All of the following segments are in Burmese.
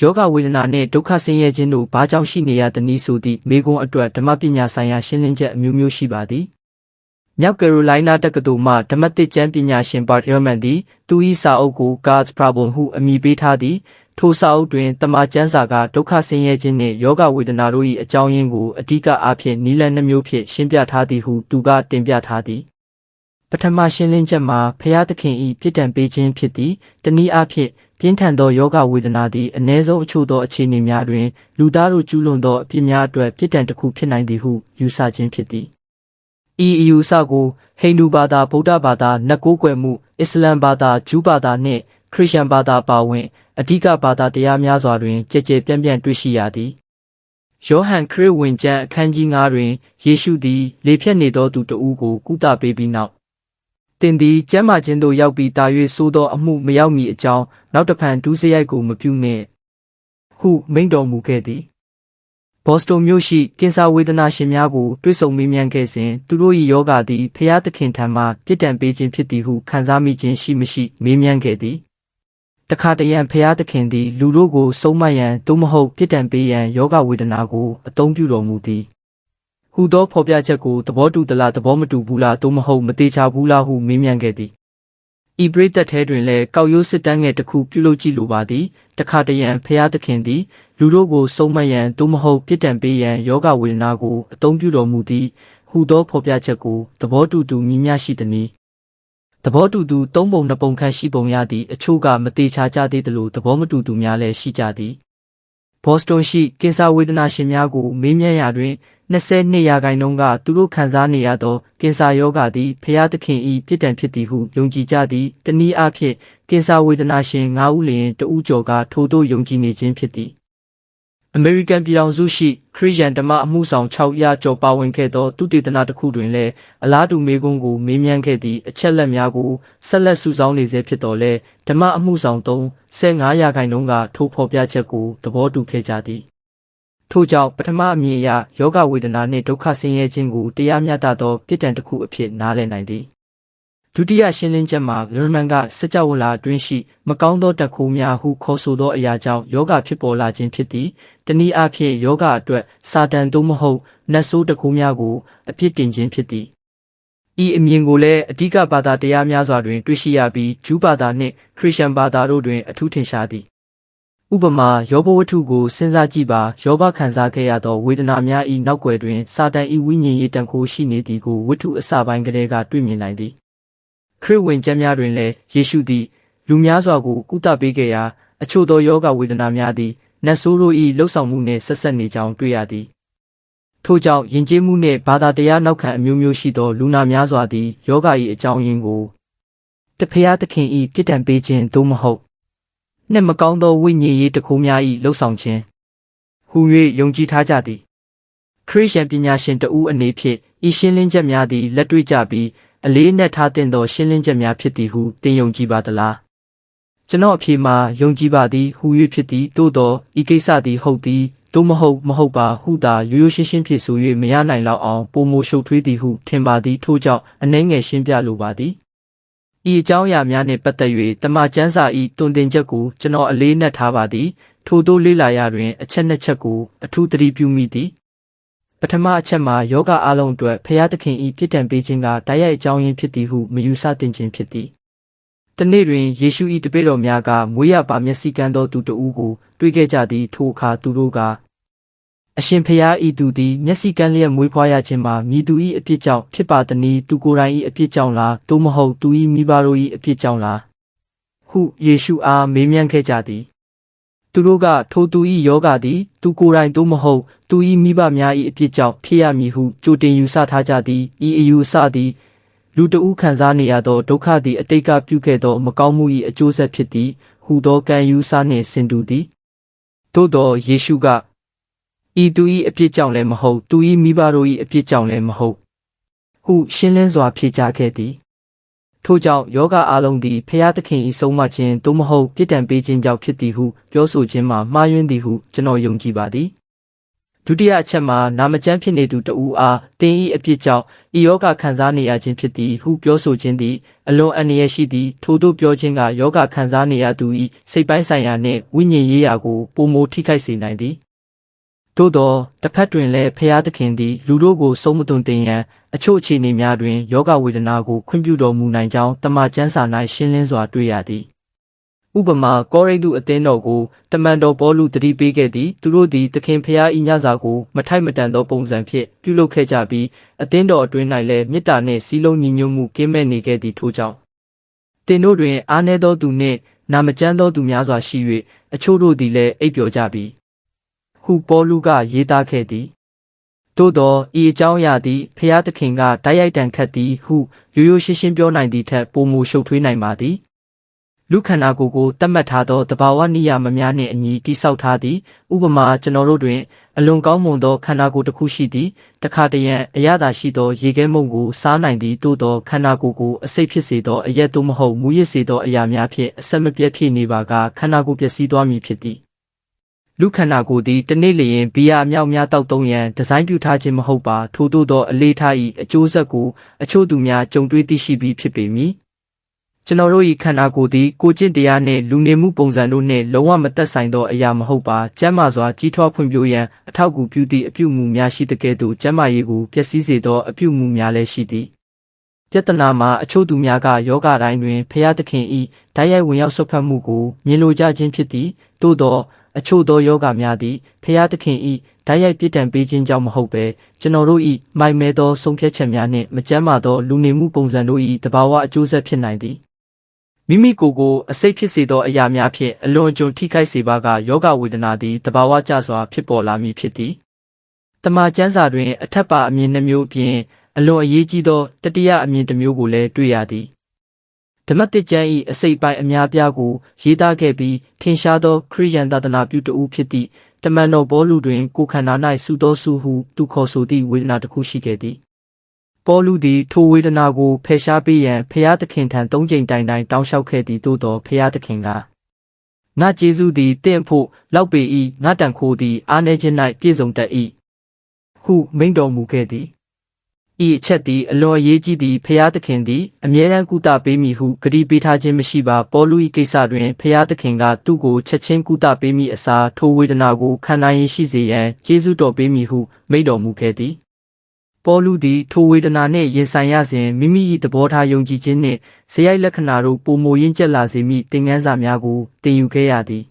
ယောဂဝေဒနာနှင့်ဒုက္ခဆင်းရဲခြင်းတို့ဘာကြောင့်ရှိနေရသနည်းဆိုသည့်မေးခွန်းအတွက်ဓမ္မပညာဆိုင်ရာရှင်းလင်းချက်အမျိုးမျိုးရှိပါသည်။မြောက်ကယ်ရိုလိုင်းနားတက္ကသိုလ်မှဓမ္မသစ်ကျမ်းပညာရှင်ဘာတ်ယမန်သည်သူ၏စာအုပ်ကို God's Problem ဟုအမည်ပေးထားသည်။ထိုစာအုပ်တွင်တမန်ကျမ်းစာကဒုက္ခဆင်းရဲခြင်းနှင့်ယောဂဝေဒနာတို့၏အကြောင်းရင်းကိုအဓိကအားဖြင့်နည်းလမ်းနှမျိုးဖြင့်ရှင်းပြထားသည်ဟုသူကတင်ပြထားသည်။ပထမရှင်းလင်းချက်မှာဖျားသခင်၏ပြစ်ဒဏ်ပေးခြင်းဖြစ်သည်။တနည်းအားဖြင့်ပြင်းထန်သောယောဂဝေဒနာသည်အ ਨੇ ဆုံးအချို့သောအခြေအနေများတွင်လူသားတို့ကျူးလွန်သောအဖြစ်များအတွက်ပြစ်ဒဏ်တစ်ခုဖြစ်နိုင်သည်ဟုယူဆခြင်းဖြစ်သည်။ဤအယူဆကိုဟိန္ဒူဘာသာဗုဒ္ဓဘာသာနတ်ကိုးကွယ်မှုအစ္စလာမ်ဘာသာဂျူးဘာသာနှင့်ခရစ်ယာန်ဘာသာပါဝင်အဓိကဘာသာတရားများစွာတွင်ကြည်ကြဲပြန့်ပြန့်တွေ့ရှိရသည်။ယောဟန်ခရစ်ဝင်ကျမ်းအခန်းကြီး9တွင်ယေရှုသည်လေဖြတ်နေသောသူတဦးကိုကုသပေးပြီးနောက်သင်သည်ကျမ်းမာခြင်းသို့ရောက်ပြီးတာ၍ဆိုသောအမှုမရောက်မီအကြောင်းနောက်တဖန်ဒုစရိုက်ကိုမပြုနှင့်ဟုမိန့်တော်မူခဲ့သည်။ဘော့စတွန်မြို့ရှိကင်ဆာဝေဒနာရှင်များကိုတွေ့ဆုံမေးမြန်းခဲ့စဉ်သူတို့၏ယောဂသည်ဖျားသခင်ထံမှပြစ်ဒဏ်ပေးခြင်းဖြစ်သည်ဟုခံစားမိခြင်းရှိမရှိမေးမြန်းခဲ့သည်။တခါတရံဖျားသခင်သည်လူတို့ကိုဆုံးမရန်သို့မဟုတ်ပြစ်ဒဏ်ပေးရန်ယောဂဝေဒနာကိုအသုံးပြုတော်မူသည်ဟူသောဖော်ပြချက်ကိုသဘောတူသလားသဘောမတူဘူးလားသို့မဟုတ်မသေးချဘူးလားဟုမေးမြန်းခဲ့သည်။ဤပရိသတ်ထဲတွင်လည်းကောက်ရိုးစစ်တမ်းငယ်တစ်ခုပြုလုပ်ကြည့်လိုပါသည်။တခါတရံဖျားသခင်သည်လူတို့ကိုဆုံးမရန်သို့မဟုတ်ပြစ်ဒဏ်ပေးရန်ယောဂဝေဒနာကိုအသုံးပြုတော်မူသည်ဟူသောဖော်ပြချက်ကိုသဘောတူသူမည်များရှိသည်။သဘောတူသူ၃ပုံ၂ပုံခန့်ရှိပုံရသည်အချို့ကမသေးချာကြသေးသလိုသဘောမတူသူများလည်းရှိကြသည်။ဘော့စတွန်ရှိကင်ဆာဝေဒနာရှင်များကိုမေးမြန်းရာတွင်22%ကသူတို့ခံစားနေရသောကင်ဆာယောဂသည်ဖျားသခင်၏ပြစ်ဒဏ်ဖြစ်သည်ဟုယုံကြည်ကြသည်တနည်းအားဖြင့်ကင်ဆာဝေဒနာရှင်9ဦးလျင်တဦးကျော်ကထိုသို့ယုံကြည်နေခြင်းဖြစ်သည်အမေရိကန်ပြည်ထောင်စုရှိခရစ်ယာန်ဓမ္မအမှုဆောင်600ကျော်ပါဝင်ခဲ့သောသုတေသနတစ်ခုတွင်လည်းအလားတူမေးခွန်းကိုမေးမြန်းခဲ့သည့်အချက်လက်များကိုဆက်လက်စုဆောင်းနေဆဲဖြစ်တော်လဲဓမ္မအမှုဆောင်15%ကထိုဖော်ပြချက်ကိုသဘောတူခဲ့ကြသည်ထို့ကြောင့်ပထမအမြင်အရယောဂဝေဒနာနှင့်ဒုက္ခဆင်းရဲခြင်းကိုတရားမျှတသောပြစ်ဒဏ်တစ်ခုအဖြစ်နားလည်နိုင်သည်ဒုတိယရှင်းလင်းချက်မှာဂရမန်ကစကြဝဠာအတွင်းရှိမကောင်းသောတတ်ခိုးများဟုခေါ်ဆိုသောအရာကြောင့်ယောဂဖြစ်ပေါ်လာခြင်းဖြစ်သည်တနည်းအားဖြင့်ယောဂအတွက်စာတန်သို့မဟုတ်နတ်ဆိုးတတ်ခိုးများကိုအပြစ်တင်ခြင်းဖြစ်သည်ဤအမြင်ကိုလည်းအဓိကဘာသာတရားများစွာတွင်တွေ့ရှိရပြီးဂျူးဘာသာနှင့်ခရစ်ယာန်ဘာသာတို့တွင်အထူးထင်ရှားသည်ဥပမာယောဘဝတ္ထုကိုစဉ်းစားကြည့်ပါယောဘခံစားခဲ့ရသောဝေဒနာများ၏နောက်ွယ်တွင်စာတန်၏ဝိညာဉ်ရေးတန်ခိုးရှိနေသည်ကိုဝတ္ထုအစပိုင်းကလေးကတွေ့မြင်နိုင်သည်ခရစ်ဝင်ကျမ်းများတွင်လည်းယေရှုသည်လူများစွာကိုကုသပေးခဲ့ရာအချို့သောယောဂဝေဒနာများသည်နတ်ဆိုးတို့၏လှုပ်ဆောင်မှုနှင့်ဆက်ဆက်နေကြောင်းတွေ့ရသည်ထို့ကြောင့်ယဉ်ကျေးမှုနှင့်ဘာသာတရားနောက်ခံအမျိုးမျိုးရှိသောလူနာများစွာသည်ယောဂ၏အကြောင်းရင်းကိုတဖျားသခင်၏ပြစ်ဒဏ်ပေးခြင်းသို့မဟုတ်နှင့်မကောင်းသောဝိညာဉ်ရေးတခိုးများ၏လှုပ်ဆောင်ခြင်းဟူ၍ယုံကြည်ထားကြသည်ခရစ်ယာန်ပညာရှင်တဦးအနေဖြင့်ဤရှင်းလင်းချက်များသည်လက်တွေ့ကြပြီးအလေးအနက်ထားသင့်သောရှင်းလင်းချက်များဖြစ်သည်ဟုသင်ယုံကြည်ပါသလားကျွန်တော်အဖြေမှာယုံကြည်ပါသည်ဟူ၍ဖြစ်သည်သို့သောဤကိစ္စသည်ဟုတ်သည်သို့မဟုတ်ပါဟုသာရိုးရိုးရှင်းရှင်းဖြစ်ဆို၍မရနိုင်လောက်အောင်ပိုမိုရှုပ်ထွေးသည်ဟုထင်ပါသည်ထို့ကြောင့်အနှဲငယ်ရှင်းပြလိုပါသည်ဤအကြောင်းအရာများနှင့်ပတ်သက်၍တမန်ကျမ်းစာ၏တွင်တင်ချက်ကိုကျွန်တော်အလေးနက်ထားပါသည်ထို့သို့လေ့လာရတွင်အချက်နှစ်ချက်ကိုအထူးသတိပြုမိသည်ပထမအချက်မှာယောဂအလုံးအတွက်ဖျားသခင်၏ပြစ်ဒဏ်ပေးခြင်းကတိုက်ရိုက်အကြောင်းရင်းဖြစ်သည်ဟုမယူဆသင့်ခြင်းဖြစ်သည်တနေ့တွင်ယေရှု၏တပည့်တော်များကမွေးရပါမျက်စိကန်းသောသူတဦးကိုတွေ့ခဲ့ကြသည်ထိုအခါသူတို့ကအရှင်ဖျားဤသူသည်မျက်စိကန်းလျက်မွေးဖွားရခြင်းမှာမိသူ၏အပြစ်ကြောင့်ဖြစ်ပါသည်။သူကိုယ်တိုင်၏အပြစ်ကြောင့်လားသို့မဟုတ်သူ၏မိဘတို့၏အပြစ်ကြောင့်လားဟုယေရှုအားမေးမြန်းခဲ့ကြသည်။သူတို့ကထိုသူ၏ယောဂသည်သူကိုယ်တိုင်သို့မဟုတ်သူ၏မိဘများ၏အပြစ်ကြောင့်ဖြစ်ရမည်ဟုကြိုတင်ယူဆထားကြသည်။ဤအယူအဆသည်လူတဦးခံစားနေရသောဒုက္ခသည်အတိတ်ကပြုခဲ့သောမကောင်းမှု၏အကျိုးဆက်ဖြစ်သည်ဟူသောကံယူဆနှင့်ဆင်တူသည်။သို့သောယေရှုကဤသူ၏အပြစ်ကြောင့်လည်းမဟုတ်သူ၏မိဘတို့၏အပြစ်ကြောင့်လည်းမဟုတ်ဟုရှင်းလင်းစွာဖြေကြားခဲ့သည်ထို့ကြောင့်ယောဂအလုံးသည်ဖျားသခင်၏ဆုံးမခြင်းသို့မဟုတ်ပြစ်ဒဏ်ပေးခြင်းကြောင့်ဖြစ်သည်ဟုပြောဆိုခြင်းမှာမှားယွင်းသည်ဟုကျွန်တော်ယုံကြည်ပါသည် ဒုတိယအချက်မှာနာမကျန်းဖြစ်နေသူတဦးအားတင်းဤအပြစ်ကြောင့်ဤယောဂခံစားနေရခြင်းဖြစ်သည်ဟုပြောဆိုခြင်းသည်အလွန်အန္တရာယ်ရှိသည်ထို့သို့ပြောခြင်းကယောဂခံစားနေရသူ၏စိတ်ပိုင်းဆိုင်ရာနှင့်ဝိညာဉ်ရေးရာကိုပိုမိုထိခိုက်စေနိုင်သည်သို့သောတစ်ဖက်တွင်လည်းဖျားသခင်သည်လူတို့ကိုဆုံးမသွန်သင်ရန်အချို့အခြေအနေများတွင်ယောဂဝေဒနာကိုခွင့်ပြုတော်မူနိုင်ကြောင်းတမန်ကျမ်းစာ၌ရှင်းလင်းစွာတွေ့ရသည်ဥပမာကောရိန္သုအသင်းတော်ကိုတမန်တော်ပေါလုသတိပေးခဲ့သည်သူတို့သည်သခင်ဖျား၏ညစာကိုမထိုက်မတန်သောပုံစံဖြင့်ပြုလုပ်ခဲ့ကြပြီးအသင်းတော်အတွင်း၌လည်းမေတ္တာနှင့်စည်းလုံးညီညွတ်မှုကင်းမဲ့နေခဲ့သည်ထို့ကြောင့်သင်တို့တွင်အားနည်းသောသူနှင့်နာမကျန်းသောသူများစွာရှိ၍အချို့တို့သည်လည်းအိပ်ပျော်ကြပြီဟုပေါလုကရေးသားခဲ့သည်သို့သောဤအကြောင်းအရာသည်ဖျားသခင်ကတိုက်ရိုက်တန်ခတ်သည်ဟုရိုးရိုးရှင်းရှင်းပြောနိုင်သည့်ထက်ပိုမိုရှုပ်ထွေးနိုင်ပါသည်လူခန္ဓာကိုယ်ကိုတတ်မှတ်ထားသောတဘာဝနိယာမများနှင့်အညီတိဆောက်ထားသည်ဥပမာကျွန်တော်တို့တွင်အလွန်ကောင်းမွန်သောခန္ဓာကိုယ်တစ်ခုရှိသည်တခါတရံအရသာရှိသောရေခဲမုန့်ကိုစားနိုင်သည်သို့သောခန္ဓာကိုယ်ကိုအဆိပ်ဖြစ်စေသောအရက်သို့မဟုတ်မူရစ်စေသောအရာများဖြင့်အဆက်မပြတ်ဖြစ်နေပါကခန္ဓာကိုယ်ပျက်စီးသွားမည်ဖြစ်သည်လူခန္ဓာကိုယ်သည်တနေ့လျင်ဘီယာအမြောက်များတောက်သုံးရန်ဒီဇိုင်းပြုထားခြင်းမဟုတ်ပါထို့သို့သောအလေးထား၏အကျိုးဆက်ကိုအချို့သူများကြုံတွေ့သိရှိပြီးဖြစ်ပေမည်ကျွန်တော်တို့၏ခန္ဓာကိုယ်သည်ကိုယ်ကျင့်တရားနှင့်လူနေမှုပုံစံတို့နှင့်လုံးဝမသက်ဆိုင်သောအရာမဟုတ်ပါကျမ်းမာစွာကြီးထွားဖွံ့ဖြိုးရန်အထောက်အကူပြုသည့်အပြုမူများရှိတဲ့ကဲ့သို့ကျမ်းမာရေးကိုပျက်စီးစေသောအပြုမူများလည်းရှိသည်ပြဿနာမှာအချို့သူများကယောဂတိုင်းတွင်ဖျားသခင်၏ဓာတ်ရိုက်ဝင်ရောက်ဆွတ်ဖက်မှုကိုမြင်လိုကြခြင်းဖြစ်သည်သို့သောအချို့သောယောဂများသည်ဖျားသခင်၏ဓာတ်ရိုက်ပြစ်ဒဏ်ပေးခြင်းကြောင့်မဟုတ်ဘဲကျွန်တော်တို့၏မိုက်မဲသောဆုံးဖြတ်ချက်များနှင့်မကျန်းမာသောလူနေမှုပုံစံတို့၏တဘာဝအကျိုးဆက်ဖြစ်နိုင်သည်မိမိကိုယ်ကိုအစိတ်ဖြစ်စေသောအရာများဖြင့်အလွန်အကျွံထိခိုက်စေပါကယောဂဝေဒနာသည်တဘာဝကျစွာဖြစ်ပေါ်လာမည်ဖြစ်သည်တမန်ကျမ်းစာတွင်အထက်ပါအမြင်နှမျိုးဖြင့်အလွန်အရေးကြီးသောတတိယအမြင်တစ်မျိုးကိုလည်းတွေ့ရသည်ဓမ္မသစ်ကျမ်း၏အစိတ်ပိုင်းအများပြားကိုရေးသားခဲ့ပြီးထင်ရှားသောခရိယန်သာသနာပြုတဦးဖြစ်သည့်တမန်တော်ပေါလုတွင်ကိုယ်ခန္ဓာ၌စုသောစုဟုသူခေါ်ဆိုသည့်ဝေဒနာတစ်ခုရှိခဲ့သည်ပေါလုသည်ထိုဝေဒနာကိုဖယ်ရှားပေးရန်ဖျားသခင်ထံ၃ကြိမ်တိုင်တိုင်တောင်းလျှောက်ခဲ့သည်သို့သောဖျားသခင်ကငါကျေးဇူးသည်တင့်ဖို့လောက်ပေ၏ငါတန်ခိုးသည်အားနည်းခြင်း၌ပြည့်စုံတတ်၏ဟုမိန့်တော်မူခဲ့သည်ဤအချက်သည်အလွန်အရေးကြီးသည်ဖျားသခင်သည်အမြဲတမ်းကုသပေးမည်ဟုဂရုပေးထားခြင်းမရှိပါပေါလု၏ကိစ္စတွင်ဖျားသခင်ကသူ့ကိုချက်ချင်းကုသပေးမည်အစားထိုဝေဒနာကိုခံနိုင်ရရှိစေရန်ကျေးဇူးတော်ပေးမည်ဟုမိန့်တော်မူခဲ့သည်ပေါလုသည်ထိုဝေဒနာနှင့်ရင်ဆိုင်ရစဉ်မိမိ၏သဘောထားယုံကြည်ခြင်းနှင့်ဇယိုက်လက္ခဏာတို့ပိုမိုရင့်ကျက်လာစေမည့်သင်ခန်းစာများကိုသင်ယူခဲ့ရသည်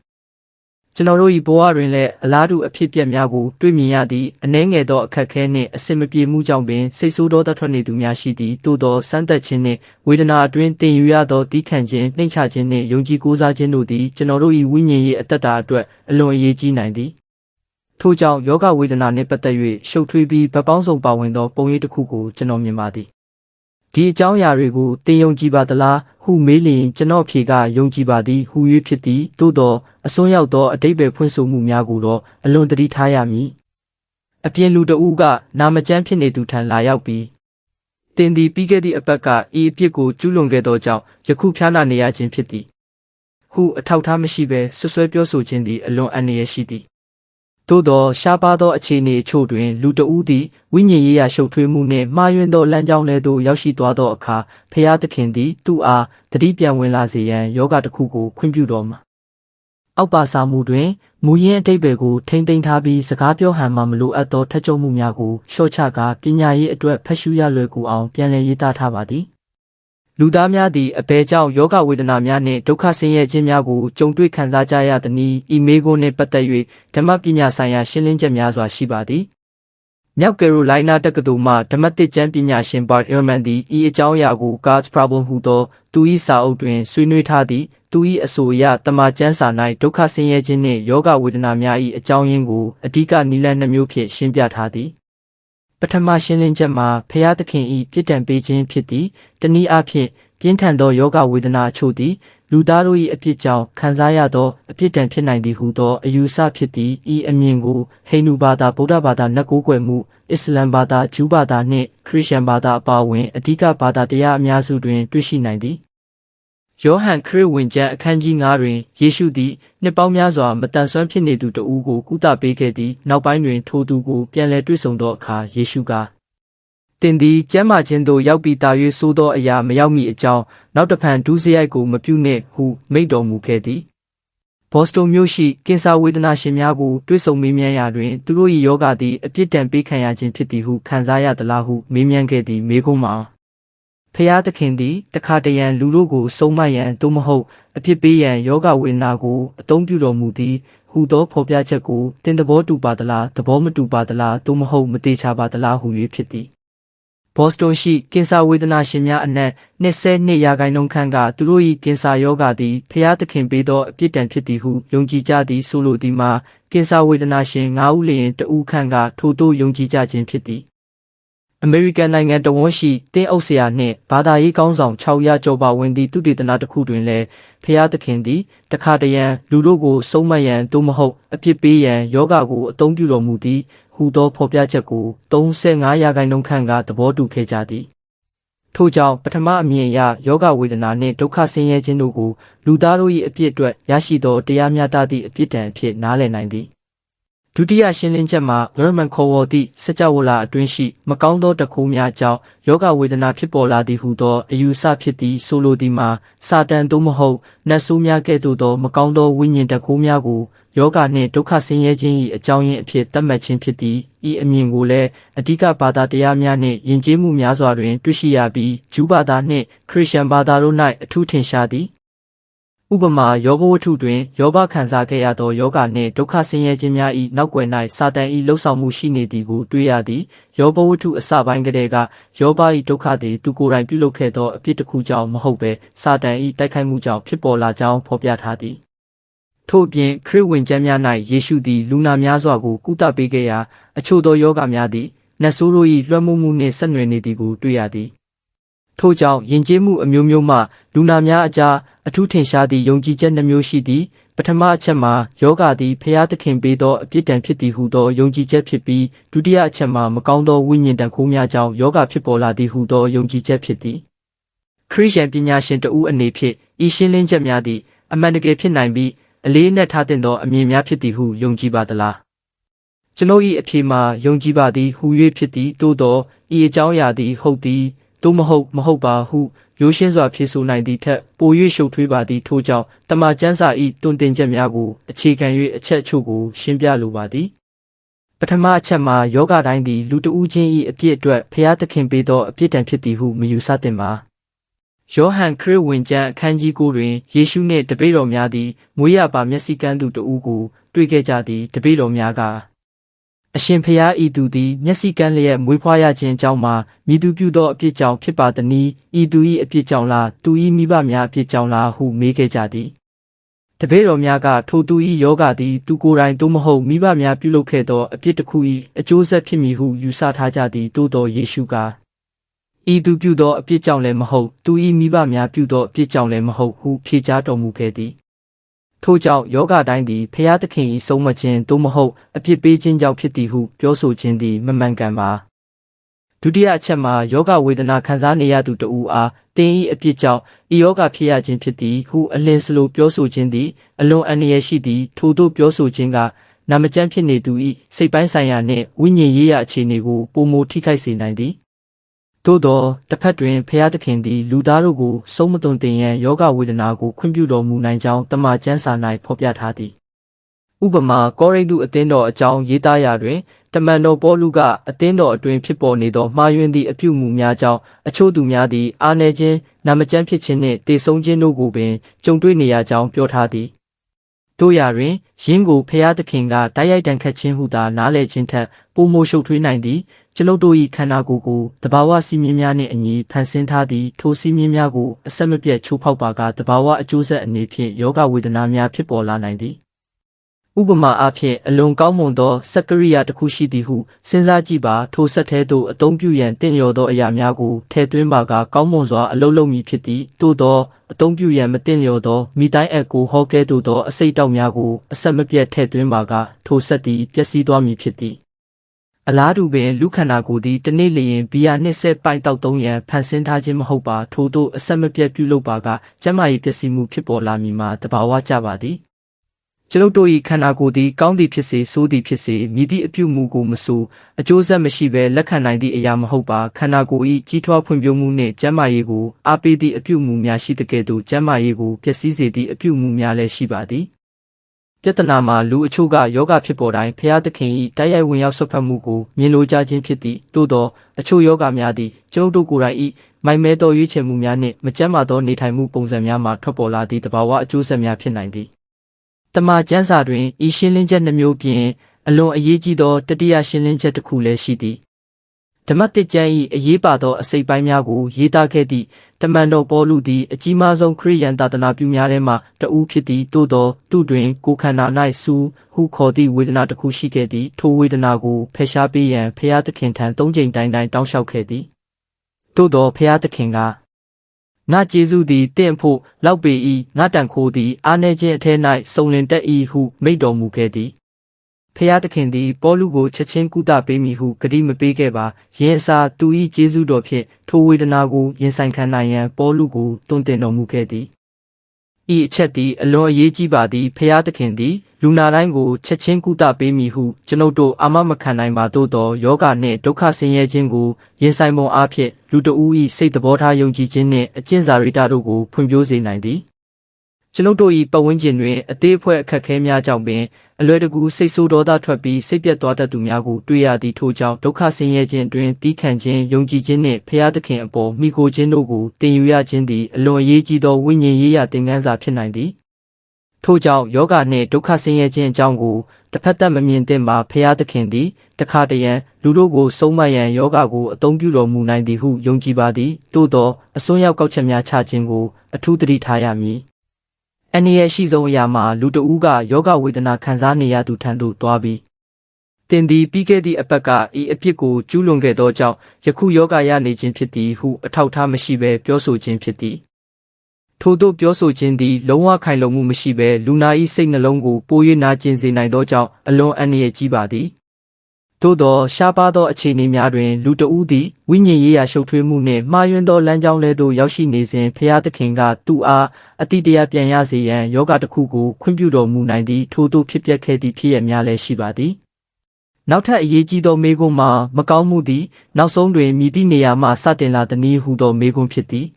ကျွန်တော်တို့၏ဘဝတွင်လည်းအလားတူအဖြစ်အပျက်များကိုတွေ့မြင်ရသည့်အနည်းငယ်သောအခက်အခဲနှင့်အဆင်မပြေမှုကြောင့်ပင်စိတ်ဆိုးဒေါသထွက်နေသူများရှိသည်သို့သောစမ်းသပ်ခြင်းနှင့်ဝေဒနာအတွင်းသင်ယူရသောသီးခံခြင်းနှိမ့်ချခြင်းနှင့်ယုံကြည်ကိုးစားခြင်းတို့သည်ကျွန်တော်တို့၏ဝိညာဉ်ရေးအသက်တာအတွက်အလွန်အရေးကြီးနိုင်သည်ထို့ကြောင့်ယောဂဝေဒနာနှင့်ပတ်သက်၍ရှုပ်ထွေးပြီးဗတ်ပေါင်းစုံပါဝင်သောပုံရိပ်တစ်ခုကိုကျွန်တော်မြင်ပါသည်ဒီအကြောင်းအရာတွေကိုသင်ယုံကြည်ပါသလားဟုမေးလျင်ကျွန်တော်ဖြေကယုံကြည်ပါသည်ဟူ၍ဖြစ်သည်သို့သောအစွန်းရောက်သောအတိတ်ပဲဖွင့်ဆိုမှုများကိုတော့အလွန်သတိထားရမည်အပြင်လူတဦးကနာမကျန်းဖြစ်နေသူထံလာရောက်ပြီးသင်သည်ပြီးခဲ့သည့်အပတ်ကဤအပြစ်ကိုကျူးလွန်ခဲ့သောကြောင့်ယခုဖျားနာနေရခြင်းဖြစ်သည်ဟုအထောက်ထားမရှိဘဲဆွဆွဲပြောဆိုခြင်းသည်အလွန်အန္တရာယ်ရှိသည်သို့သောရှားပါးသောအခြေအနေအချို့တွင်လူတဦးသည်ဝိညာဉ်ရေးရာရှုပ်ထွေးမှုနှင့်မှားယွင်းသောလမ်းကြောင်းထဲသို့ရောက်ရှိသွားသောအခါဖျားသခင်သည်သူ့အားသတိပြန်ဝင်လာစေရန်ယောဂတစ်ခုကိုခွင့်ပြုတော်မှာအောက်ပါစာမှုတွင်မူရင်းအတိတ်ဘယ်ကိုထိမ့်သိမ်းထားပြီးစကားပြောဟန်မှမလိုအပ်သောထက်ကြုံမှုများကိုလျှော့ချကာပညာရေးအတွက်ဖတ်ရှုရလွယ်ကူအောင်ပြန်လည်ရေးသားထားပါသည်လူသားများသည်အဘယ်ကြောင့်ယောဂဝေဒနာများနှင့်ဒုက္ခဆင်းရဲခြင်းများကိုကြုံတွေ့ခံစားကြရသနည်းဤမေးခွန်းနှင့်ပတ်သက်၍ဓမ္မပညာဆိုင်ရာရှင်းလင်းချက်များစွာရှိပါသည်မြောက်ကယ်ရိုလိုင်းနားတက္ကသိုလ်မှဓမ္မသစ်ကျမ်းပညာရှင်ဘာ့အီရမန်သည်ဤအကြောင်းအရာကို God's Problem ဟူသောသူ၏စာအုပ်တွင်ဆွေးနွေးထားသည်သူ၏အဆိုအရတမန်ကျမ်းစာ၌ဒုက္ခဆင်းရဲခြင်းနှင့်ယောဂဝေဒနာများ၏အကြောင်းရင်းကိုအဓိကနည်းလမ်းနှမျိုးဖြင့်ရှင်းပြထားသည်ပထမရှင်းလင်းချက်မှာဖျားသခင်၏ပြစ်ဒဏ်ပေးခြင်းဖြစ်သည်တနည်းအားဖြင့်ပြင်းထန်သောယောဂဝေဒနာအချို့သည်လူသားတို့၏အပြစ်ကြောင့်ခံစားရသောအပြစ်ဒဏ်ဖြစ်နိုင်သည်ဟုသောအယူဆဖြစ်သည်ဤအမြင်ကိုဟိန္ဒူဘာသာဗုဒ္ဓဘာသာနတ်ကိုးကွယ်မှုအစ္စလမ်ဘာသာဂျူးဘာသာနှင့်ခရစ်ယာန်ဘာသာအပါအဝင်အဓိကဘာသာတရားအများစုတွင်တွေ့ရှိနိုင်သည် ယောဟန်ခရစ်ဝင်ကျမ်းအခန်းကြီး9တွင်ယေရှုသည်နှစ်ပေါင်းများစွာမတန်ဆွမ်းဖြစ်နေသူတဦးကိုကုသပေးခဲ့သည်နောက်ပိုင်းတွင်ထိုသူကိုပြန်လည်တွေ့ဆုံသောအခါယေရှုကတင်သည်ကျမ်းမာခြင်းသို့ရောက်ပြီးတာ၍ဆိုသောအရာမရောက်မီအကြောင်းနောက်တစ်ဖန်ဒုစရိုက်ကိုမပြုနှင့်ဟုမိန့်တော်မူခဲ့သည်ဘော့စတွန်မြို့ရှိကင်ဆာဝေဒနာရှင်များကိုတွေ့ဆုံမေးမြန်းရာတွင်သူတို့၏ယောဂသည်အပြစ်ဒဏ်ပေးခံရခြင်းဖြစ်သည်ဟုခံစားရသလားဟုမေးမြန်းခဲ့သည်မေးခွန်းမှာဖျားသခင်သည်တခါတရံလူတို့ကိုဆုံးမရန်သို့မဟုတ်အဖြစ်ပေးရန်ယောဂဝေဒနာကိုအသုံးပြုတော်မူသည်ဟူသောဖော်ပြချက်ကိုတင်သဘောတူပါသလားသဘောမတူပါသလားသို့မဟုတ်မတိချပါသလားဟု၍ဖြစ်သည်ဘော့စတွန်ရှိကင်ဆာဝေဒနာရှင်များအနက်22%ခန့်ကသူတို့၏ကင်ဆာယောဂသည်ဖျားသခင်ပေးသောအပြစ်ဒဏ်ဖြစ်သည်ဟုယုံကြည်ကြသည်ဆိုလိုသည်မှာကင်ဆာဝေဒနာရှင်9ဦးလျင်တဦးခန့်ကထိုသို့ယုံကြည်ကြခြင်းဖြစ်သည်အမေရိကန်နိုင်ငံတဝန်းရှိတင်းအုပ်ဆရာနှင့်ဘာသာရေးကောင်းဆောင်600ကျော်ပါဝင်သည့်သုတေသနတစ်ခုတွင်လည်းဖျားသခင်သည်တခါတရံလူတို့ကိုဆုံးမရန်သို့မဟုတ်အပြစ်ပေးရန်ယောဂကိုအသုံးပြုတော်မူသည်ဟူသောဖော်ပြချက်ကို35%ခန့်ကသဘောတူခဲ့ကြသည်ထို့ကြောင့်ပထမအမြင်အရယောဂဝေဒနာနှင့်ဒုက္ခဆင်းရဲခြင်းတို့ကိုလူသားတို့၏အပြစ်အတွက်ရရှိသောတရားမျှတသည့်အပြစ်ဒဏ်အဖြစ်နားလည်နိုင်သည်ဒုတိယရှင်းလင်းချက်မှာဂရမန်ခေါ်ဝေါ်သည့်စကြဝဠာအတွင်းရှိမကောင်းသောတခိုးများကြောင့်ယောဂဝေဒနာဖြစ်ပေါ်လာသည်ဟုသောအယူဆဖြစ်သည်ဆိုလိုသည်မှာစာတန်သို့မဟုတ်နတ်ဆိုးများကဲ့သို့သောမကောင်းသောဝိညာဉ်တခိုးများကိုယောဂနှင့်ဒုက္ခဆင်းရဲခြင်း၏အကြောင်းရင်းအဖြစ်သတ်မှတ်ခြင်းဖြစ်သည်ဤအမြင်ကိုလည်းအဓိကဘာသာတရားများနှင့်ယဉ်ကျေးမှုများစွာတွင်တွေ့ရှိရပြီးဂျူးဘာသာနှင့်ခရစ်ယာန်ဘာသာတို့၌အထူးထင်ရှားသည်ဥပမာယောဘဝတ္ထုတွင်ယောဘခံစားခဲ့ရသောယောဂနှင့်ဒုက္ခဆင်းရဲခြင်းများ၏နောက်ွယ်၌စာတန်၏လှုပ်ဆောင်မှုရှိနေသည်ကိုတွေ့ရသည်ယောဘဝတ္ထုအစပိုင်းကတည်းကယောဘ၏ဒုက္ခသည်သူကိုယ်တိုင်ပြုလုပ်ခဲ့သောအဖြစ်တစ်ခုကြောင့်မဟုတ်ဘဲစာတန်၏တိုက်ခိုက်မှုကြောင့်ဖြစ်ပေါ်လာကြောင်းဖော်ပြထားသည်ထို့ပြင်ခရစ်ဝင်ကျမ်းများ၌ယေရှုသည်လူနာများစွာကိုကုသပေးခဲ့ရာအချို့သောယောဂများသည်နတ်ဆိုးတို့၏လွှမ်းမိုးမှုနှင့်ဆက်နွယ်နေသည်ကိုတွေ့ရသည်ထို့ကြောင့်ယဉ်ကျေးမှုအမျိုးမျိုးမှလူနာများအကြားအထူးထင်ရှားသည့်ယုံကြည်ချက်နှမျိုးရှိသည်ပထမအချက်မှာယောဂသည်ဖျားသခင်ပေးသောအပြစ်ဒဏ်ဖြစ်သည်ဟုသောယုံကြည်ချက်ဖြစ်ပြီးဒုတိယအချက်မှာမကောင်းသောဝိညာဉ်တန်ခိုးများကြောင့်ယောဂဖြစ်ပေါ်လာသည်ဟုသောယုံကြည်ချက်ဖြစ်သည်ခရစ်ယာန်ပညာရှင်တဦးအနေဖြင့်ဤရှင်းလင်းချက်များသည်အမှန်တကယ်ဖြစ်နိုင်ပြီးအလေးအနက်ထားသင့်သောအမြင်များဖြစ်သည်ဟုယုံကြည်ပါသလားကျွန်ုပ်၏အဖြေမှာယုံကြည်ပါသည်ဟူ၍ဖြစ်သည်သို့သောဤအကြောင်းအရာသည်ဟုတ်သည်သို့မဟုတ်ပါဟုရိုးရှင်းစွာဖြေဆိုနိုင်သည့်ထက်ပို၍ရှုပ်ထွေးပါသည်ထို့ကြောင့်တမန်ကျမ်းစာ၏တွင်တင်ချက်များကိုအခြေခံ၍အချက်အချို့ကိုရှင်းပြလိုပါသည်ပထမအချက်မှာယောဂတိုင်းသည်လူတဦးချင်း၏အပြစ်အတွက်ဖျားသခင်ပေးသောအပြစ်ဒဏ်ဖြစ်သည်ဟုမယူဆသင့်ပါယောဟန်ခရစ်ဝင်ကျမ်းအခန်းကြီး9တွင်ယေရှုနှင့်တပည့်တော်များသည်မွေးရပါမျက်စိကန်းသူတဦးကိုတွေ့ခဲ့ကြသည်တပည့်တော်များကအရှင်ဖျားဤသူသည်မျက်စိကန်းလျက်မွေးဖွားရခြင်းကြောင့်မှမိသူပြုသောအပြစ်ကြောင့်ဖြစ်ပါသည်။ဤသူ၏အပြစ်ကြောင့်လားသူ၏မိဘများအပြစ်ကြောင့်လားဟုမေးခဲ့ကြသည်။တပည့်တော်များကထိုသူ၏ယောဂသည်သူကိုယ်တိုင်သို့မဟုတ်မိဘများပြုလုပ်ခဲ့သောအပြစ်တစ်ခု၏အကျိုးဆက်ဖြစ်မည်ဟုယူဆထားကြသည်သို့သောယေရှုကဤသူပြုသောအပြစ်ကြောင့်လည်းမဟုတ်သူ၏မိဘများပြုသောအပြစ်ကြောင့်လည်းမဟုတ်ဟုဖြေကြားတော်မူခဲ့သည်ထို့ကြောင့်ယောဂတိုင်းသည်ဖျားသခင်၏ဆုံးမခြင်းသို့မဟုတ်အပြစ်ပေးခြင်းကြောင့်ဖြစ်သည်ဟုပြောဆိုခြင်းသည်မမှန်ကန်ပါဒုတိယအချက်မှာယောဂဝေဒနာခံစားနေရသူတဦးအားသင်၏အပြစ်ကြောင့်ဤယောဂဖြစ်ရခြင်းဖြစ်သည်ဟုအလင်းစလိုပြောဆိုခြင်းသည်အလွန်အန္တရာယ်ရှိသည်ထို့သို့ပြောဆိုခြင်းကနာမကျန်းဖြစ်နေသူ၏စိတ်ပိုင်းဆိုင်ရာနှင့်ဝိညာဉ်ရေးရာအခြေအနေကိုပိုမိုထိခိုက်စေနိုင်သည်သို့သောတစ်ဖက်တွင်ဖျားသခင်သည်လူသားတို့ကိုဆုံးမသွန်သင်ရန်ယောဂဝေဒနာကိုခွင့်ပြုတော်မူနိုင်ကြောင်းတမန်ကျမ်းစာ၌ဖော်ပြထားသည်ဥပမာကောရိန္သုအသင်းတော်အကြောင်းရေးသားရာတွင်တမန်တော်ပေါလုကအသင်းတော်အတွင်းဖြစ်ပေါ်နေသောမှားယွင်းသည့်အပြုအမူများကြောင့်အချို့သူများသည်အားနည်းခြင်းနာမကျန်းဖြစ်ခြင်းနှင့်တေဆုံးခြင်းတို့ကိုပင်ကြုံတွေ့နေရကြောင်းပြောထားသည်တို့ရာတွင်ယင်းကိုဖျားသခင်ကတိုက်ရိုက်တန်ခတ်ခြင်းဟုသာနားလည်ခြင်းထက်ပိုမိုရှုပ်ထွေးနိုင်သည်ကျွန်ုပ်တို့၏ခန္ဓာကိုယ်ကိုတဘာဝစီမင်းများနှင့်အညီဖန်ဆင်းထားသည့်ထိုစီမင်းများကိုအဆက်မပြတ်ချိုးဖောက်ပါကတဘာဝအကျိုးဆက်အနေဖြင့်ယောဂဝေဒနာများဖြစ်ပေါ်လာနိုင်သည်ဥပမာအားဖြင့်အလွန်ကောင်းမွန်သောစက်ကရိယာတစ်ခုရှိသည်ဟုစဉ်းစားကြည့်ပါထိုစက်ထဲသို့အသုံးပြုရန်တင့်လျော်သောအရာများကိုထည့်သွင်းပါကကောင်းမွန်စွာအလုပ်လုပ်မည်ဖြစ်သည်သို့သောအသုံးပြုရန်မတင့်လျော်သောမိတိုင်းအက်ကိုဟောကဲသို့သောအစိတ်တောက်များကိုအဆက်မပြတ်ထည့်သွင်းပါကထိုစက်သည်ပျက်စီးသွားမည်ဖြစ်သည် အလားတူပင်လူခန္ဓာကိုယ်သည်တနေ့လျင်ဘီယာနှင့်ဆက်ပိုက်တောက်သုံးရန်ဖန်ဆင်းထားခြင်းမဟုတ်ပါထို့သို့အဆက်မပြတ်ပြုလုပ်ပါကကျန်းမာရေးပျက်စီးမှုဖြစ်ပေါ်လာမည်မှာတဘာဝကျပါသည်ကျွန်ုပ်တို့၏ခန္ဓာကိုယ်သည်ကောင်းသည်ဖြစ်စေဆိုးသည်ဖြစ်စေမည်သည့်အပြုမူကိုမဆိုအကျိုးဆက်မရှိဘဲလက်ခံနိုင်သည့်အရာမဟုတ်ပါခန္ဓာကိုယ်၏ကြီးထွားဖွံ့ဖြိုးမှုနှင့်ကျန်းမာရေးကိုအားပေးသည့်အပြုမူများရှိတဲ့ကဲ့သို့ကျန်းမာရေးကိုပျက်စီးစေသည့်အပြုမူများလည်းရှိပါသည်ပြဿနာမှာလူအချို့ကယောဂဖြစ်ပေါ်တိုင်းဖျားသခင်၏တိုက်ရိုက်ဝင်ရောက်ဆွတ်ဖက်မှုကိုမြင်လိုကြခြင်းဖြစ်သည်သို့သောအချို့ယောဂများသည်ကျွန်ုပ်တို့ကိုယ်တိုင်၏မိုင်မဲသောရွေးချယ်မှုများနှင့်မကျန်းမာသောနေထိုင်မှုပုံစံများမှထွက်ပေါ်လာသည့်တဘာဝအကျိုးဆက်များဖြစ်နိုင်သည်တမန်ကျမ်းစာတွင်ဤရှင်းလင်းချက်နှမျိုးပြင်အလွန်အရေးကြီးသောတတိယရှင်းလင်းချက်တစ်ခုလည်းရှိသည်ဓမ္မတစ်ကျမ်း၏အရေးပါသောအစိတ်ပိုင်းများကိုရေးသားခဲ့သည့်တမန်တော်ပေါလုသည်အကြီးမားဆုံးခရစ်ယာန်သာသနာပြုများထဲမှတဦးဖြစ်သည်သို့သောသူတွင်ကိုယ်ခန္ဓာ၌စူးဟုခေါ်သည့်ဝေဒနာတစ်ခုရှိခဲ့သည်ထိုဝေဒနာကိုဖယ်ရှားပေးရန်ဖျားသခင်ထံ၃ကြိမ်တိုင်းတောင်းလျှောက်ခဲ့သည်သို့သောဖျားသခင်ကငါကျေးဇူးသည်တင့်ဖို့လောက်ပေ၏ငါတန်ခိုးသည်အားနည်းခြင်းအထက်၌စုံလင်တတ်၏ဟုမိန့်တော်မူခဲ့သည်ဖျားသခင်သည်ပေါလုကိုချက်ချင်းကုသပေးမည်ဟုဂတိမပေးခဲ့ပါယင်းအစားသူ၏ကျေးဇူးတော်ဖြင့်ထိုဝေဒနာကိုရင်ဆိုင်ခံနိုင်ရန်ပေါလုကိုတွင်တင်တော်မူခဲ့သည်ဤအချက်သည်အလွန်အရေးကြီးပါသည်ဖျားသခင်သည်လူနာတိုင်းကိုချက်ချင်းကုသပေးမည်ဟုကျွန်ုပ်တို့အာမမခံနိုင်ပါသို့သောယောဂနှင့်ဒုက္ခဆင်းရဲခြင်းကိုရင်ဆိုင်ပုံအားဖြင့်လူတဦး၏စိတ်သဘောထားယုံကြည်ခြင်းနှင့်အကျင့်စာရိတ္တတို့ကိုဖွံ့ဖြိုးစေနိုင်သည်ကျွန်ုပ်တို့၏ပတ်ဝန်းကျင်တွင်အသေးအဖွဲအခက်အခဲများကြောင့်ပင်အလွယ်တကူစိတ်ဆိုးဒေါသထွက်ပြီးစိတ်ပြတ်သွားတတ်သူများကိုတွေ့ရသည့်ထို့ကြောင့်ဒုက္ခဆင်းရဲခြင်းတွင်တီးခံခြင်းယုံကြည်ခြင်းနှင့်ဖျားသခင်အပေါ်မိခိုခြင်းတို့ကိုတင်ယူရခြင်းသည်အလွန်အရေးကြီးသောဝိညာဉ်ရေးရာသင်ခန်းစာဖြစ်နိုင်သည်ထို့ကြောင့်ယောဂနှင့်ဒုက္ခဆင်းရဲခြင်းအကြောင်းကိုတစ်ဖက်သက်မမြင်သင့်ပါဖျားသခင်သည်တခါတရံလူတို့ကိုဆုံးမရန်ယောဂကိုအသုံးပြုတော်မူနိုင်သည်ဟုယုံကြည်ပါသည်သို့သောအစွန်းရောက်ကောက်ချက်များချခြင်းကိုအထူးသတိထားရမည်အနည်းရဲ့ရှိဆုံးအရာမှာလူတဦးကယောဂဝေဒနာခံစားနေရသူထံသို့သွားပြီးတင်သည်ပြီးခဲ့သည့်အပတ်ကဤအဖြစ်ကိုကျူးလွန်ခဲ့သောကြောင့်ယခုယောဂရနေခြင်းဖြစ်သည်ဟုအထောက်ထားမရှိဘဲပြောဆိုခြင်းဖြစ်သည်ထို့သောပြောဆိုခြင်းသည်လုံးဝခိုင်လုံမှုမရှိဘဲလူနာ၏စိတ်နှလုံးကိုပို၍နာကျင်စေနိုင်သောကြောင့်အလွန်အန္တရာယ်ကြီးပါသည်သို့သောရှားပါးသောအခြေအနေများတွင်လူတဦးသည်ဝိညာဉ်ရေးရာရှုပ်ထွေးမှုနှင့်မှားယွင်းသောလမ်းကြောင်းလဲသို့ရောက်ရှိနေစဉ်ဖျားသခင်ကသူ့အားအတိတရားပြန်ရစေရန်ယောဂတစ်ခုကိုခွင့်ပြုတော်မူနိုင်သည့်ထို့သို့ဖြစ်ပျက်ခဲ့သည့်ဖြစ်ရပ်များလည်းရှိပါသည်နောက်ထပ်အရေးကြီးသောမေးခွန်းမှာမကောင်းမှုသည်နောက်ဆုံးတွင်မြည်သည့်နေရာမှစတင်လာသည်နည်းဟုသောမေးခွန်းဖြစ်သည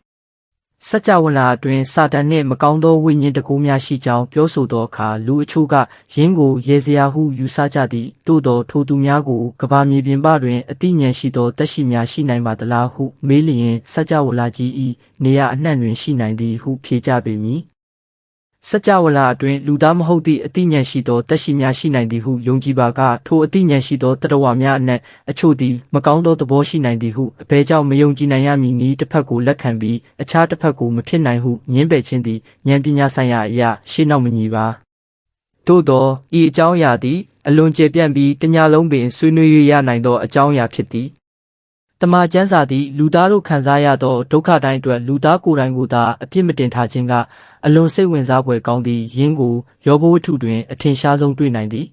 ်စัจ java လာအတွင်းစာတန်နှင့်မကောင်းသောဝိညာဉ်တကူများရှိကြောင်းပြောဆိုသောအခါလူအချို့ကယင်းကိုရေစရာဟုယူဆကြသည်သို့သောထိုသူများကိုကဘာမြေပြင်ပတွင်အသိဉာဏ်ရှိသောတက်ရှိများရှိနိုင်ပါသလားဟုမေးလျင်စัจ java လာကြီး၏နေရာအနှံ့တွင်ရှိနိုင်သည်ဟုဖြေကြပေမည်စัจ java လာအတွင်းလူသားမဟုတ်သည့်အသိဉာဏ်ရှိသောတက်ရှိများရှိနိုင်သည်ဟုယုံကြည်ပါကထိုအသိဉာဏ်ရှိသောတတဝများအနက်အချို့သည်မကောင်းသောသဘောရှိနိုင်သည်ဟုအဘယ်ကြောင့်မယုံကြည်နိုင်ရမည်နည်းတစ်ဖက်ကိုလက်ခံပြီးအခြားတစ်ဖက်ကိုမဖြစ်နိုင်ဟုငြင်းပယ်ခြင်းသည်ဉာဏ်ပညာဆိုင်ရာအရာရှေ့နောက်မညီပါသို့သောဤအကြောင်းအရာသည်အလွန်ကျေပြန့်ပြီးတညလုံးပင်ဆွေးနွေးရနိုင်သောအကြောင်းအရာဖြစ်သည်တမန်ကျမ်းစာသည်လူသားတို့ခံစားရသောဒုက္ခတိုင်းအတွက်လူသားကိုယ်တိုင်ကိုသာအပြစ်မတင်ထားခြင်းကအလွန်စိတ်ဝင်စားဖွယ်ကောင်းသည့်ယင်းကိုယောဘဝတ္ထုတွင်အထင်ရှားဆုံးတွေ့နိုင်သည်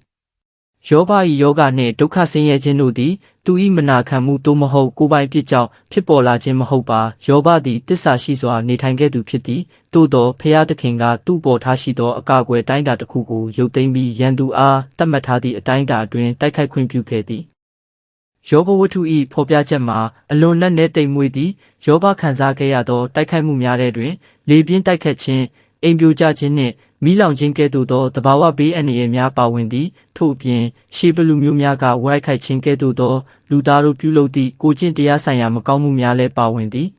ယောဘ၏ယောဂနှင့်ဒုက္ခဆင်းရဲခြင်းတို့သည်သူ၏မနာခံမှုသို့မဟုတ်ကိုယ်ပိုင်ပြစ်ကြောင့်ဖြစ်ပေါ်လာခြင်းမဟုတ်ပါယောဘသည်တစ္ဆာရှိစွာနေထိုင်ခဲ့သူဖြစ်သည်သို့သောဖျားသခင်ကသူ့ပေါ်ထားရှိသောအကာအကွယ်တိုင်းတာတစ်ခုကိုရုပ်သိမ်းပြီးရန်သူအားတတ်မှတ်ထားသည့်အတိုင်းတာအတွင်းတိုက်ခိုက်ခွင့်ပြုခဲ့သည်ယောဘဝတ္ထု၏ဖော်ပြချက်မှာအလွန်နက်နဲတိမ်မွေ့သည့်ယောဘခံစားခဲ့ရသောတိုက်ခိုက်မှုများထဲတွင်လေပြင်းတိုက်ခတ်ခြင်းအိမ်ပြိုကျခြင်းနှင့်မိလောင်ခြင်းကဲ့သို့သောသဘာဝဘေးအန္တရာယ်များပါဝင်သည်ထို့အပြင်ရှေးဘလူမျိုးများကဝိုင်းခိုက်ခြင်းကဲ့သို့သောလူသားတို့ပြုလုပ်သည့်ကိုကျင့်တရားဆိုင်ရာမကောင်းမှုများလည်းပါဝင်သည်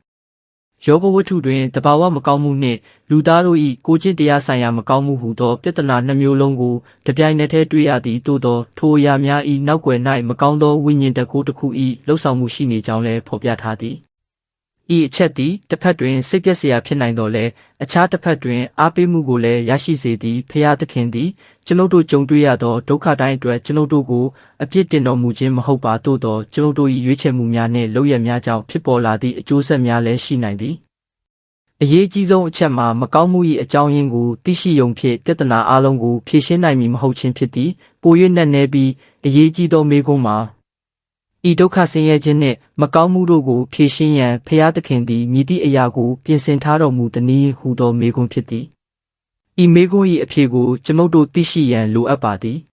ယောဘဝတ္ထုတွင်သဘာဝမကောင်းမှုနှင့်လူသားတို့၏ကိုကျင့်တရားဆိုင်ရာမကောင်းမှုဟုသောပြဿနာနှမျိုးလုံးကိုတပြိုင်နက်တည်းတွေ့ရသည်သို့သောထိုအရာများ၏နောက်ွယ်၌မကောင်းသောဝိညာဉ်တကူတစ်ခု၏လှုပ်ဆောင်မှုရှိနေကြောင်းလည်းဖော်ပြထားသည်ဤအချက်သည်တစ်ဖက်တွင်စိတ်ပျက်စရာဖြစ်နိုင်တော်လဲအခြားတစ်ဖက်တွင်အားပေးမှုကိုလည်းရရှိစေသည်ဖျားသခင်သည်ကျွန်ုပ်တို့ကြုံတွေ့ရသောဒုက္ခတိုင်းအတွက်ကျွန်ုပ်တို့ကိုအပြစ်တင်တော်မူခြင်းမဟုတ်ပါသို့သောကျွန်ုပ်တို့၏ရွေးချယ်မှုများနှင့်လုပ်ရများကြောင့်ဖြစ်ပေါ်လာသည့်အကျိုးဆက်များလည်းရှိနိုင်သည်အရေးကြီးဆုံးအချက်မှာမကောင်းမှု၏အကြောင်းရင်းကိုသိရှိယုံဖြင့်ပြဿနာအလုံးကိုဖြေရှင်းနိုင်မည်မဟုတ်ခြင်းဖြစ်သည်ပို၍နက်နဲပြီးအရေးကြီးသောမေးခွန်းမှာ ဤဒုက္ခဆင်းရဲခြင်းနှင့်မကောင်းမှုတို့ကိုဖြေရှင်းရန်ဖျားသခင်သည်မြည်သည့်အရာကိုပြင်ဆင်ထားတော်မူသည်ဟုသောမေခွန်းဖြစ်သည်။ဤမေခွန်း၏အဖြေကိုကျွန်ုပ်တို့သိရှိရန်လိုအပ်ပါသည်။